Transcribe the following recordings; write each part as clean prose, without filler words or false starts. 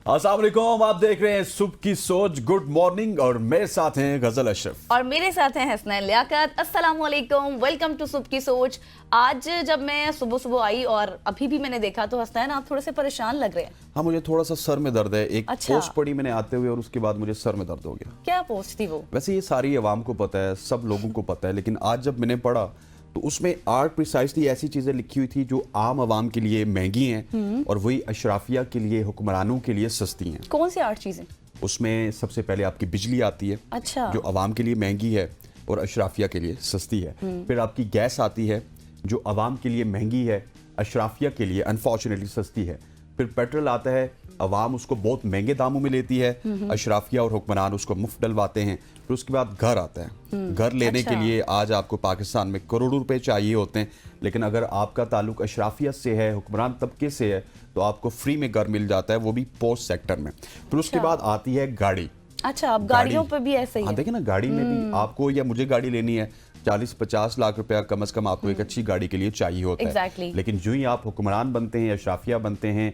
अस्सलाम वालेकुम, आप देख रहे हैं सुबह की सोच। गुड मॉर्निंग, और मेरे साथ हैं गजल अशरफ और मेरे साथ हैं हसनैन लियाकत। अस्सलाम वालेकुम, वेलकम टू सुबह की सोच। आज जब मैं सुबह सुबह आई और अभी भी मैंने देखा तो हसनैन आप थोड़े से परेशान लग रहे हैं। हाँ, मुझे थोड़ा सा सर में दर्द है। एक अच्छा। पोस्ट पढ़ी मैंने आते हुए और उसके बाद मुझे सर में दर्द हो गया। क्या पोस्ट थी वो? वैसे ये सारी आवाम को पता है, सब लोगों को पता है, लेकिन आज जब मैंने पढ़ा तो उसमें आर्ट प्रिसाइसली ऐसी चीजें लिखी हुई थी जो आम आवाम के लिए महंगी हैं और वही अशराफिया के लिए, हुक्मरानों के लिए सस्ती हैं। कौन सी आर्ट चीजें? उसमें सबसे पहले आपकी बिजली आती है, अच्छा। जो आवाम के लिए महंगी है और अशराफिया के लिए सस्ती है। फिर आपकी गैस आती है जो आवाम के लिए महंगी है, अशराफिया के लिए अनफॉर्चुनेटली सस्ती है। फिर पेट्रोल आता है, आवाम उसको बहुत महंगे दामों में लेती है, अशराफिया और हुक्मरान उसको मुफ्त डलवाते हैं। फिर उसके बाद घर आता है। घर लेने के लिए आज आपको पाकिस्तान में करोड़ों रुपए चाहिए होते हैं, लेकिन अगर आपका ताल्लुक अशराफिया से है, हुक्मरान तबके से है, तो आपको फ्री में घर मिल जाता है, वो भी पोस्ट सेक्टर में। फिर उसके बाद आती है गाड़ी। अच्छा, अब गाड़ियों पे भी ऐसे ही हाँ, है। देखिए ना, गाड़ी में भी आपको या मुझे गाड़ी लेनी है, 40-50 लाख रुपया कम से कम आपको एक अच्छी गाड़ी के लिए चाहिए होता है। Exactly. लेकिन जो ही आप हुक्मरान बनते हैं, अशराफिया बनते हैं,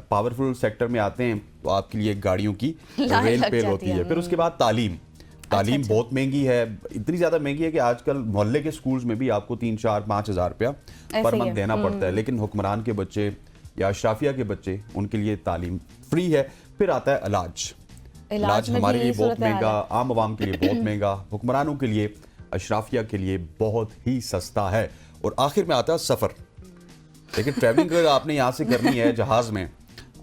पावरफुल सेक्टर में आते हैं, तो आपके लिए गाड़ियों की लाइन रेल लग पेल जाती होती है। है। फिर उसके बाद तालीम बहुत महंगी है, इतनी ज्यादा महंगी है कि आजकल मोहल्ले के स्कूल्स में भी आपको 3-4-5 हज़ार रुपया पर ही मंथ है। देना पड़ता है। लेकिन हुक्मरान के बच्चे या अशराफिया के बच्चे, उनके लिए तालीम फ्री है। फिर आता है इलाज इलाज में हमारे भी लिए यही बहुत सूरत हाल महंगा, है। आम आवाम के लिए बहुत महंगा, हुक्मरानों के लिए, अशराफिया के लिए बहुत ही सस्ता है। और आखिर में आता है सफर। लेकिन ट्रैवलिंग अगर आपने यहाँ से करनी है जहाज में,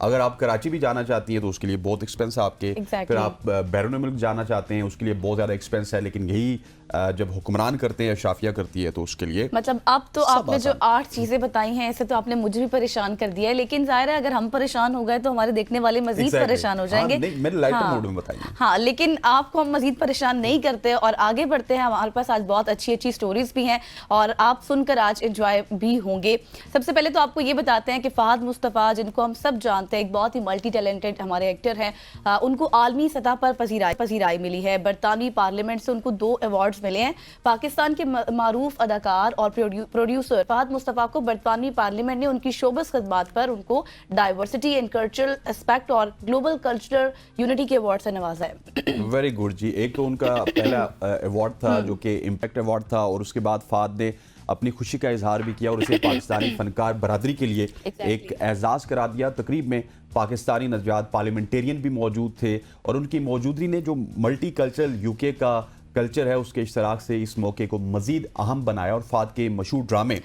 अगर आप कराची भी जाना चाहती हैं तो उसके लिए बहुत एक्सपेंस है आपके। Exactly. फिर आप बैरून मुल्क जाना चाहते हैं, उसके लिए बहुत ज़्यादा एक्सपेंस है। लेकिन यही जब हुक्मरान करते हैं, अशराफिया करती है, तो उसके लिए मतलब अब तो सब आपने जो आसान। 8 चीजें बताई हैं, ऐसे तो आपने मुझे भी परेशान कर दिया है। लेकिन जाहिर है अगर हम परेशान हो गए तो हमारे देखने वाले मजीद Exactly. परेशान हो हाँ, जाएंगे। नहीं, मैंने लाइटर मोड में बताई है। हाँ, लेकिन आपको हम मजीद परेशान नहीं करते और आगे बढ़ते हैं। हमारे पास आज बहुत अच्छी अच्छी स्टोरीज भी हैं और आप सुनकर आज एंजॉय भी होंगे। सबसे पहले तो आपको ये बताते हैं कि फहद मुस्तफ़ा, जिनको हम सब जानते हैं, एक बहुत ही मल्टी टैलेंटेड हमारे एक्टर हैं, उनको आलमी सतह पर पजीराई मिली है। बरतानवी पार्लियामेंट से उनको 2 अवार्ड्स मिले हैं। पाकिस्तान के मारूफ अदाकार और प्रोड्यूसर फहद मुस्तफ़ा को बरतानवी पार्लियामेंट ने उनकी शोबस खदमात पर उनको डाइवर्सिटी एंड कल्चरल एस्पेक्ट और ग्लोबल कल्चरल यूनिटी के अवार्ड से नवाजा है। वेरी गुड जी। एक तो उनका पहला अवार्ड था जो कि इम्पैक्ट अवार्ड था, और उसके बाद फहद ने अपनी खुशी का इजहार भी किया और इसे पाकिस्तानी फनकार बरादरी के लिए एक एजाज करा दिया। तकरीब में पाकिस्तानी नजजात पार्लियामेंटेरियन भी मौजूद थे और उनकी मौजूदगी ने जो मल्टी कल्चरल यूके का कल्चर है उसके इश्तराक से इस मौके को मजीद अहम बनाया। और फहद के मशहूर ड्रामे,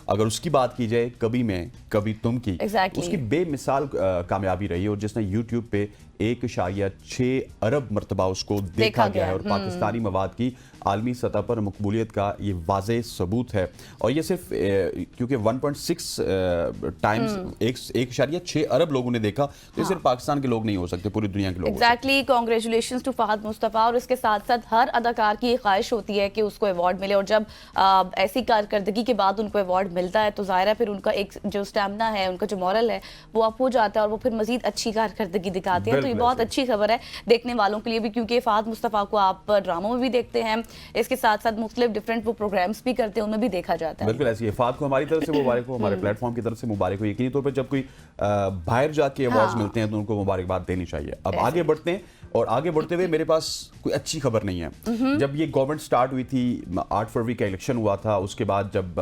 अगर उसकी बात की जाए, कभी मैं कभी तुम की, उसकी बेमिसाल कामयाबी रही और जिसने यूट्यूब पे 1.6 अरब मरतबा उसको देखा गया है। और पाकिस्तानी मवाद की आलमी सतह पर मकबूलियत का ये वाज़े सबूत है। और ये सिर्फ क्योंकि 1.6 टाइम्स 1.6 अरब लोगों ने देखा, तो ये सिर्फ पाकिस्तान के लोग नहीं हो सकते, पूरी दुनिया के लोग। Exactly, congratulations to Fahad Mustafa. और इसके साथ साथ हर अदाकार की ख्वाहिश होती है कि उसको अवार्ड मिले, और जब ऐसी कारकर्दगी के बाद उनको अवार्ड मिलता है तो ज़ाहिर है फिर उनका एक जो स्टैमिना है, उनका जो मॉरल है वो अप हो जाता है और वो फिर मजीद अच्छी कारकर्दगी दिखाते हैं। तो ये बहुत अच्छी खबर है देखने वालों के लिए भी, क्योंकि फहद मुस्तफ़ा को आप ड्रामों में भी देखते हैं, इसके साथ साथ मुख्तलिफ डिफरेंट वो प्रोग्राम्स भी करते हैं, उनमें भी देखा जाता है। बिल्कुल ऐसी है। फहद को हमारी तरफ से मुबारक हो, हमारे प्लेटफॉर्म की तरफ से मुबारक हो। यकीनी तौर पर जब कोई बाहर जाके अवार्ड्स मिलते हैं तो उनको मुबारकबाद देनी चाहिए। अब आगे बढ़ते हैं, और आगे बढ़ते हुए मेरे पास कोई अच्छी खबर नहीं है। जब ये गवर्नमेंट स्टार्ट हुई थी, 8 फरवरी का इलेक्शन हुआ था, उसके बाद जब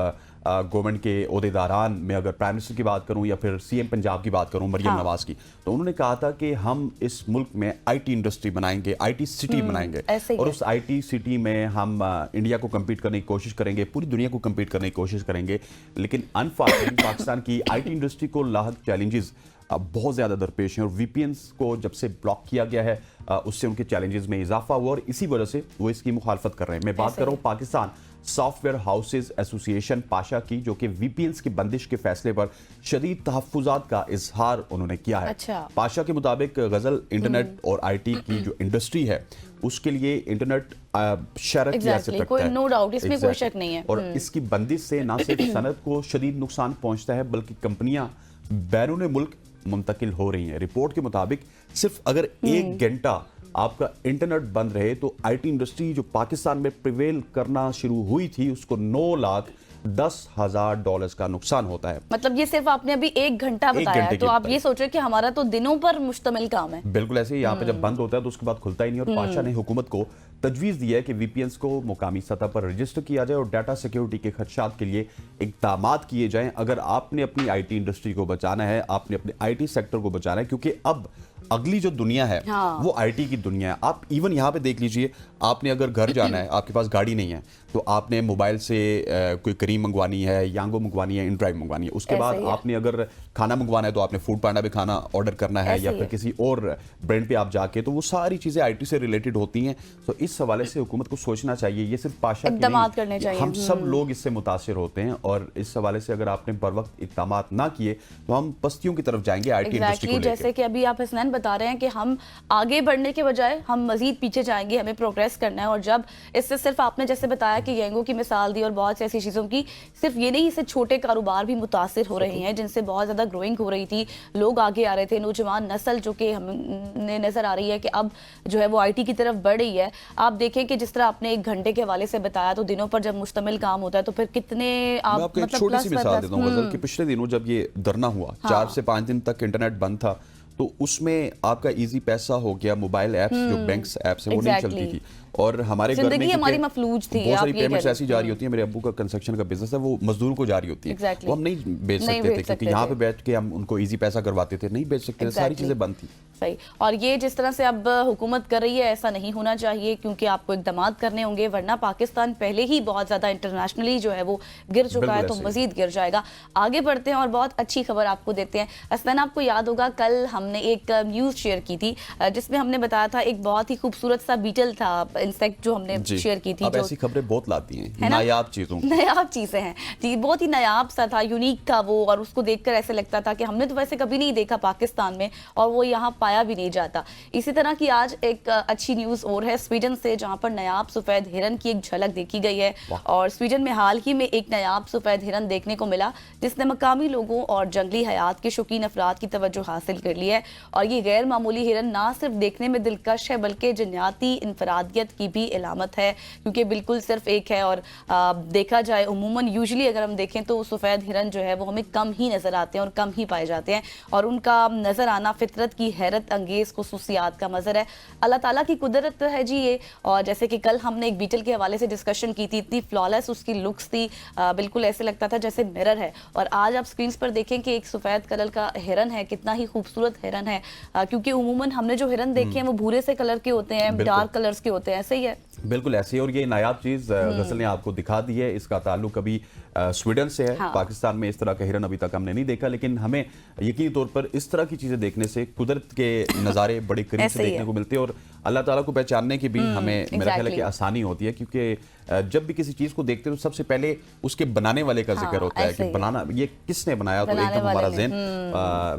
गवर्नमेंट के ओहदेदारान में अगर प्राइम मिनिस्टर की बात करूं या फिर सीएम पंजाब की बात करूं, मरियम नवाज की, तो उन्होंने कहा था कि हम इस मुल्क में आईटी इंडस्ट्री बनाएंगे, आईटी सिटी बनाएंगे, और उस आईटी सिटी में हम इंडिया को कम्पीट करने की कोशिश करेंगे, पूरी दुनिया को कम्पीट करने की कोशिश करेंगे। लेकिन अनफॉर्चुनेटली पाकिस्तान की आईटी इंडस्ट्री को लाहक चैलेंजेस बहुत ज़्यादा दरपेश हैं, और वीपीएन्स को जब से ब्लॉक किया गया है उससे उनके चैलेंजेस में इजाफा हुआ, और इसी वजह से वो इसकी मुखालफत कर रहे हैं। मैं बात कर रहा हूँ Pakistan software houses association Pasha की, जो कि वीपीएन्स की बंदिश के फैसले पर शदीद तहफ्फुज़ात का इजहार उन्होंने किया है। पाशा के मुताबिक गजल इंटरनेट और आईटी की जो इंडस्ट्री है उसके लिए इंटरनेट शरत की हैसियत रखता है, नो डाउट, इसमें कोई शक नहीं है। और इसकी बंदिश से न सिर्फ सनत को शदीद नुकसान पहुंचता है, बल्कि कंपनियां बैरून मुल्क मुंतकिल हो रही हैं। रिपोर्ट के मुताबिक सिर्फ अगर 1 घंटा आपका इंटरनेट बंद रहे तो आईटी इंडस्ट्री जो पाकिस्तान में प्रिवेल करना शुरू हुई थी उसको 9 लाख $10,000 का नुकसान होता है। मतलब ये सिर्फ आपने अभी 1 घंटा बताया है, तो आप ये सोच रहे हैं कि हमारा तो दिनों पर मुश्तमिल काम है। बिल्कुल ऐसे ही, यहाँ पे जब बंद होता है तो उसके बाद खुलता ही नहीं। और पाशा ने हुकूमत को तजवीज़ दी है कि VPNs को मुकामी सतह पर रजिस्टर किया जाए और डाटा सिक्योरिटी के खदशात के लिए इक़दामात किए जाएं। अगर आपने अपनी IT इंडस्ट्री को बचाना है, आपने अपने IT सेक्टर को बचाना है, क्योंकि अब अगली जो दुनिया है वो IT की दुनिया है। आप इवन यहाँ पे देख लीजिए, आपने अगर घर जाना है, आपके पास गाड़ी नहीं है, तो आपने मोबाइल से कोई करीम मंगवानी है, यांगो मंगवानी है, इनड्राइव मंगवानी है। उसके बाद आपने अगर खाना मंगवाना है तो आपने फूड पांडा पे खाना ऑर्डर करना है, या फिर किसी और ब्रांड पे आप जाके, तो वो सारी चीज़ें IT से रिलेटेड होती हैं। तो इस हवाले से हुकूमत को सोचना चाहिए, ये सिर्फ पाशा की नहीं, हम सब लोग इससे मुतासिर होते हैं। और इस हवाले से अगर आपने बर वक्त इक़दामात ना किए तो हम पस्तियों की तरफ जाएंगे IT इंडस्ट्री को लेकर। जैसे कि अभी आप हसनैन बता रहे हैं कि हम आगे बढ़ने के बजाय हम मजीद पीछे जाएंगे, हमें प्रोग्रेस करना है। और जब इससे सिर्फ आपने जैसे बताया कि येंगो की मिसाल दी और बहुत सी ऐसी चीज़ों की, सिर्फ ये नहीं, इससे छोटे कारोबार भी मुतासिर हो रहे हैं जिनसे बहुत ज़्यादा ग्रोइंग हो रही थी, लोग आगे आ रहे थे, नौजवान नस्ल जो कि हमें नज़र आ रही है कि अब जो है वो IT की तरफ बढ़ रही है। आप देखें कि जिस तरह आपने 1 घंटे के हवाले से बताया, तो दिनों पर जब मुश्तमिल काम होता है तो फिर कितने आप आपको एक छोटी सी मिसाल देता हूँ कि पिछले दिनों जब ये धरना हुआ, 4 से 5 दिन तक इंटरनेट बंद था, तो उसमें आपका इजी पैसा हो गया, मोबाइल ऐप्स जो बैंक्स ऐप्स हैं वो नहीं चलती थी, और हमारे घर में हमारी मफलूज थी, बहुत सारी पेमेंट्स ऐसी जा रही होती है। मेरे अब्बू का कंस्ट्रक्शन का बिजनेस है, वो मजदूर को जा रही होती है, वो हम नहीं बेच सकते थे क्योंकि यहाँ पे बैठ के हम उनको इजी पैसा करवाते थे, नहीं बेच सकते थे, सारी चीजें बंद थी। सही। और ये जिस तरह से अब हुकूमत कर रही है, ऐसा नहीं होना चाहिए, क्योंकि आपको इक़दामात करने होंगे, वरना पाकिस्तान पहले ही बहुत ज़्यादा इंटरनेशनली जो है वो गिर चुका है, तो मजीद गिर जाएगा। आगे बढ़ते हैं और बहुत अच्छी खबर आपको देते हैं। हसनैन, आपको याद होगा कल हमने एक न्यूज़ शेयर की थी जिसमें हमने बताया था एक बहुत ही खूबसूरत सा बीटल था, इंसेक्ट जो हमने शेयर की थी। अब ऐसी खबरें बहुत लाती हैं, नायाब चीज़ें हैं जी, बहुत ही नायाब सा था, यूनिक था वो, और उसको देखकर ऐसे लगता था कि हमने तो वैसे कभी नहीं देखा पाकिस्तान में, और वो यहाँ पाया भी नहीं जाता। इसी तरह की आज एक अच्छी न्यूज़ और है स्वीडन से, जहाँ पर नायाब सफ़ेद हिरन की एक झलक देखी गई है। और स्वीडन में हाल ही में एक नायाब सफ़ेद हिरन देखने को मिला जिसने मकामी लोगों और जंगली हयात के शौकीन अफराद की तवज्जो हासिल कर ली है। और ये गैर मामूली हिरन ना सिर्फ देखने में दिलकश है बल्कि जन्याती इनफरादियत की भी इलामत है, क्योंकि बिल्कुल सिर्फ एक है। और देखा जाए उमूमन यूजुअली अगर हम देखें तो सफ़ेद हिरन जो है वो हमें कम ही नज़र आते हैं और कम ही पाए जाते हैं, और उनका नज़र आना फितरत की हैरत अंगेज़ खुसूसियात का मज़र है, अल्लाह ताला की कुदरत है जी ये। और जैसे कि कल हमने एक बीटल के हवाले से डिस्कशन की थी, इतनी फ्लॉलेस उसकी लुक्स थी, बिल्कुल ऐसे लगता था जैसे मिरर है। और आज आप स्क्रीन पर देखें कि एक सफ़ेद कलर का हिरन है, कितना ही खूबसूरत हिरन है, क्योंकि उमूमन हमने जो हिरन देखे हैं वो भूरे से कलर के होते हैं, डार्क कलर्स के होते हैं, ऐसे ही है। बिल्कुल ऐसे ही। और ये नायाब चीज़ गसल ने आपको दिखा दी है, इसका ताल्लुक अभी स्वीडन से है। पाकिस्तान में इस तरह का हिरन अभी तक हमने नहीं देखा, लेकिन हमें यकीनी तौर पर इस तरह की चीज़ें देखने से कुदरत के नज़ारे बड़े करीब से देखने को मिलते हैं, और अल्लाह ताला को पहचानने की भी हमें मेरा ख्याल है कि आसानी होती है, क्योंकि जब भी किसी चीज़ को देखते हैं तो सबसे पहले उसके बनाने वाले का जिक्र होता है कि बनाना ये किसने बनाया, तो एकदम हमारा ज़हन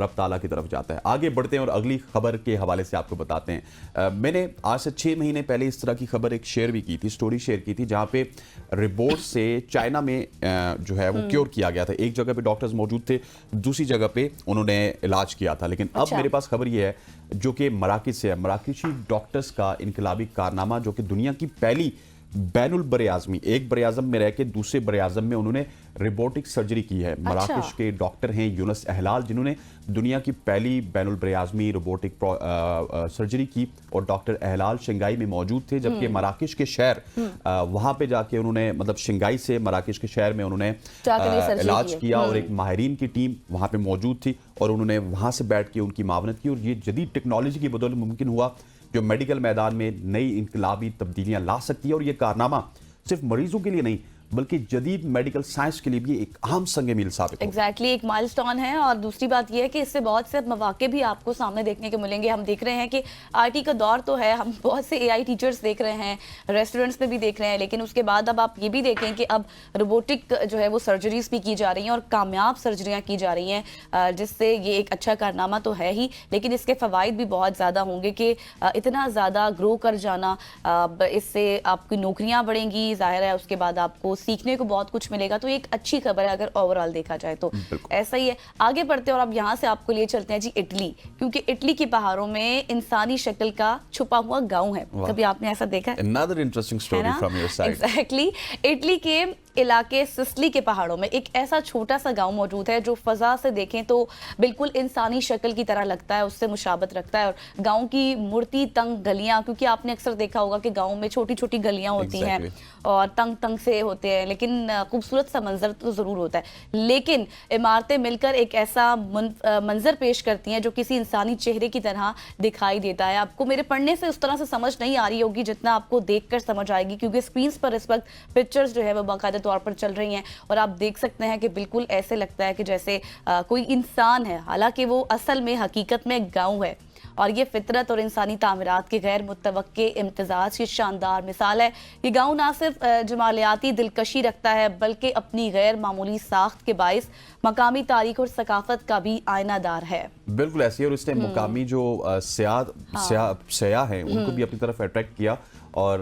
रब ताला की तरफ जाता है। आगे बढ़ते हैं और अगली खबर के हवाले से आपको बताते हैं। मैंने आज से 6 महीने पहले इस तरह की खबर एक शेयर भी की थी, स्टोरी शेयर की थी, जहाँ पे रिपोर्ट से चाइना में जो है वो क्योर किया गया था। एक जगह पे डॉक्टर्स मौजूद थे, दूसरी जगह पे उन्होंने इलाज किया था। लेकिन अब मेरे पास खबर ये है जो कि मराकश से है, मराकशी डॉक्टर्स का इनकलाबी कारनामा, जो कि दुनिया की पहली बैनुल बरे आज़मी, एक बरे आज़म में रह के दूसरे बरे आज़म में उन्होंने रोबोटिक सर्जरी की है। मराकश के डॉक्टर हैं यूनुस अहलाल, जिन्होंने दुनिया की पहली बैनुल बरे आज़मी रोबोटिक सर्जरी की, और डॉक्टर अहलाल शंघाई में मौजूद थे, जबकि मराकश के शहर वहाँ पे जाके उन्होंने मतलब शंघाई से मराकश के शहर में उन्होंने इलाज किया, और एक माहिरीन की टीम वहाँ पे मौजूद थी और उन्होंने वहाँ से बैठ के उनकी मावनत की। और ये जदीद टेक्नोलॉजी की बदौलत मुमकिन हुआ जो मेडिकल मैदान में नई इनकलाबी तब्दीलियां ला सकती है। और ये कारनामा सिर्फ मरीजों के लिए नहीं बल्कि जदीद मेडिकल साइंस के लिए भी एक अहम संग मील साबित एग्जैक्टली एक माइलस्टोन है। और दूसरी बात यह है कि इससे बहुत से मौके भी आपको सामने देखने को मिलेंगे। हम देख रहे हैं कि IT का दौर तो है, हम बहुत से AI टीचर्स देख रहे हैं, रेस्टोरेंट्स में भी देख रहे हैं, लेकिन उसके बाद अब आप ये भी देखें कि अब रोबोटिक जो है वो सर्जरीज भी की जा रही हैं और कामयाब सर्जरियाँ की जा रही हैं, जिससे ये एक अच्छा कारनामा तो है ही, लेकिन इसके फ़वाइद भी बहुत ज़्यादा होंगे कि इतना ज़्यादा ग्रो कर जाना, इससे आपकी नौकरियाँ बढ़ेंगी, ज़ाहिर है उसके बाद आपको सीखने को बहुत कुछ मिलेगा। तो एक अच्छी खबर है अगर ओवरऑल देखा जाए तो ऐसा ही है। आगे बढ़ते हैं और अब यहाँ से आपको लिए चलते हैं जी इटली, क्योंकि इटली के पहाड़ों में इंसानी शक्ल का छुपा हुआ गांव है। कभी आपने ऐसा देखा है? Another interesting story from your side. Exactly. Italy के علاقے سسلی کے پہاڑوں میں ایک ایسا چھوٹا سا گاؤں موجود ہے جو فضا سے دیکھیں تو بالکل انسانی شکل کی طرح لگتا ہے, اس سے مشابہت رکھتا ہے. اور گاؤں کی مڑتی تنگ گلیاں, کیونکہ آپ نے اکثر دیکھا ہوگا کہ گاؤں میں چھوٹی چھوٹی گلیاں ہوتی ہیں اور تنگ تنگ سے ہوتے ہیں, لیکن خوبصورت سا منظر تو ضرور ہوتا ہے. لیکن عمارتیں مل کر ایک ایسا منظر پیش کرتی ہیں جو کسی انسانی چہرے کی طرح دکھائی دیتا ہے. آپ کو میرے پڑھنے سے اس طرح سے سمجھ نہیں آ رہی ہوگی جتنا آپ کو دیکھ کر سمجھ آئے گی, کیونکہ اسکرینز پر اس وقت پکچرز جو ہے وہ باقاعدہ طور پر چل رہی ہیں اور آپ دیکھ سکتے ہیں کہ بالکل ایسے لگتا ہے کہ جیسے کوئی انسان ہے, حالانکہ وہ اصل میں حقیقت میں گاؤں ہے. اور یہ فطرت اور انسانی تعمیرات کے غیر متوقع امتزاج کی شاندار مثال ہے. یہ گاؤں نہ صرف جمالیاتی دلکشی رکھتا ہے بلکہ اپنی غیر معمولی ساخت کے باعث مقامی تاریخ اور ثقافت کا بھی آئینہ دار ہے. بالکل ایسی ہے, اور اس نے مقامی جو سیاح ہیں ان کو بھی اپنی طرف اٹریکٹ کیا. اور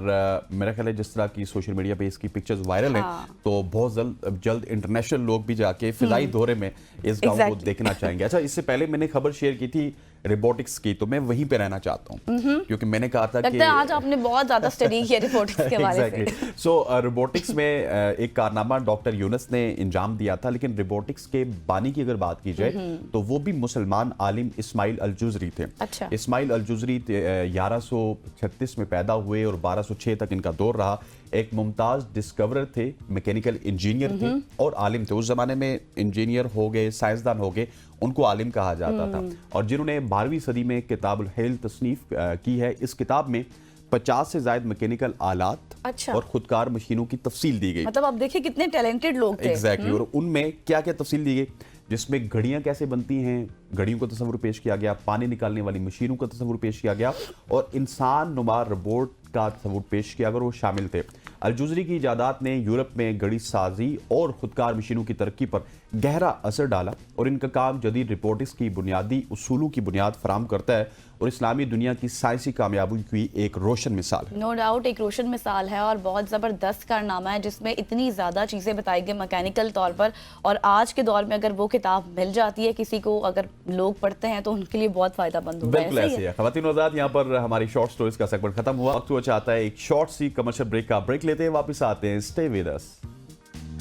میرا خیال ہے جس طرح کی سوشل میڈیا پہ اس کی پکچرز وائرل ہیں تو بہت جلد انٹرنیشنل لوگ بھی جا کے فضائی دورے میں اس گاؤں کو دیکھنا چاہیں گے. اچھا, اس سے پہلے میں نے خبر شیئر کی تھی روبوٹکس کی, تو میں وہیں پہ رہنا چاہتا ہوں کیونکہ میں نے کہا تھا کہ آج آپ نے بہت زیادہ اسٹڈی کیا روبوٹکس کے بارے میں. سو روبوٹکس میں ایک کارنامہ ڈاکٹر یونس نے انجام دیا تھا, لیکن روبوٹکس کے بانی کی اگر بات کی جائے تو وہ بھی مسلمان عالم اسماعیل الجزری تھے. اسماعیل الجزری 1136 میں پیدا ہوئے اور 1206 تک ان کا دور رہا. ایک ممتاز ڈسکورر تھے, میکینیکل انجینئر تھے اور عالم تھے. اس زمانے میں انجینئر ہو گئے, سائنسدان ہو گئے, ان کو عالم کہا جاتا تھا. اور جنہوں نے 12ویں صدی میں کتاب الحیل تصنیف کی ہے, اس کتاب میں 50 سے زائد میکینیکل آلات اور خودکار مشینوں کی تفصیل دی گئی. مطلب آپ دیکھیں کتنے ٹیلنٹڈ لوگ تھے. ایگزیکٹلی, اور ان میں کیا کیا تفصیل دی گئی, جس میں گھڑیاں کیسے بنتی ہیں, گھڑیوں کا تصور پیش کیا گیا, پانی نکالنے والی مشینوں کا تصور پیش کیا گیا, اور انسان نما روبوٹ کا تصور پیش کیا اگر وہ شامل تھے. الجزری کی ایجادات نے یورپ میں گھڑی سازی اور خودکار مشینوں کی ترقی پر گہرا اثر ڈالا, اور ان کا کام جدید روبوٹکس کی بنیادی اصولوں کی بنیاد فراہم کرتا ہے اور اسلامی دنیا کی سائنسی کامیابی کی ایک روشن مثال ہے. نو ڈاؤٹ ایک روشن مثال ہے اور بہت زبردست کارنامہ ہے جس میں اتنی زیادہ چیزیں بتائی گئی میکینیکل طور پر. اور آج کے دور میں اگر وہ کتاب مل جاتی ہے کسی کو, اگر لوگ پڑھتے ہیں تو ان کے لیے بہت فائدہ مند ہوگا. بالکل ایسے ہے. خواتین و حضرات, یہاں پر ہماری شارٹ سٹوریز کا سیگمنٹ ختم ہوا. وقت ہوا چاہتا ہے ایک شارٹ سی کمرشل بریک کا. بریک لیتے ہیں, واپس آتے ہیں. Stay with us.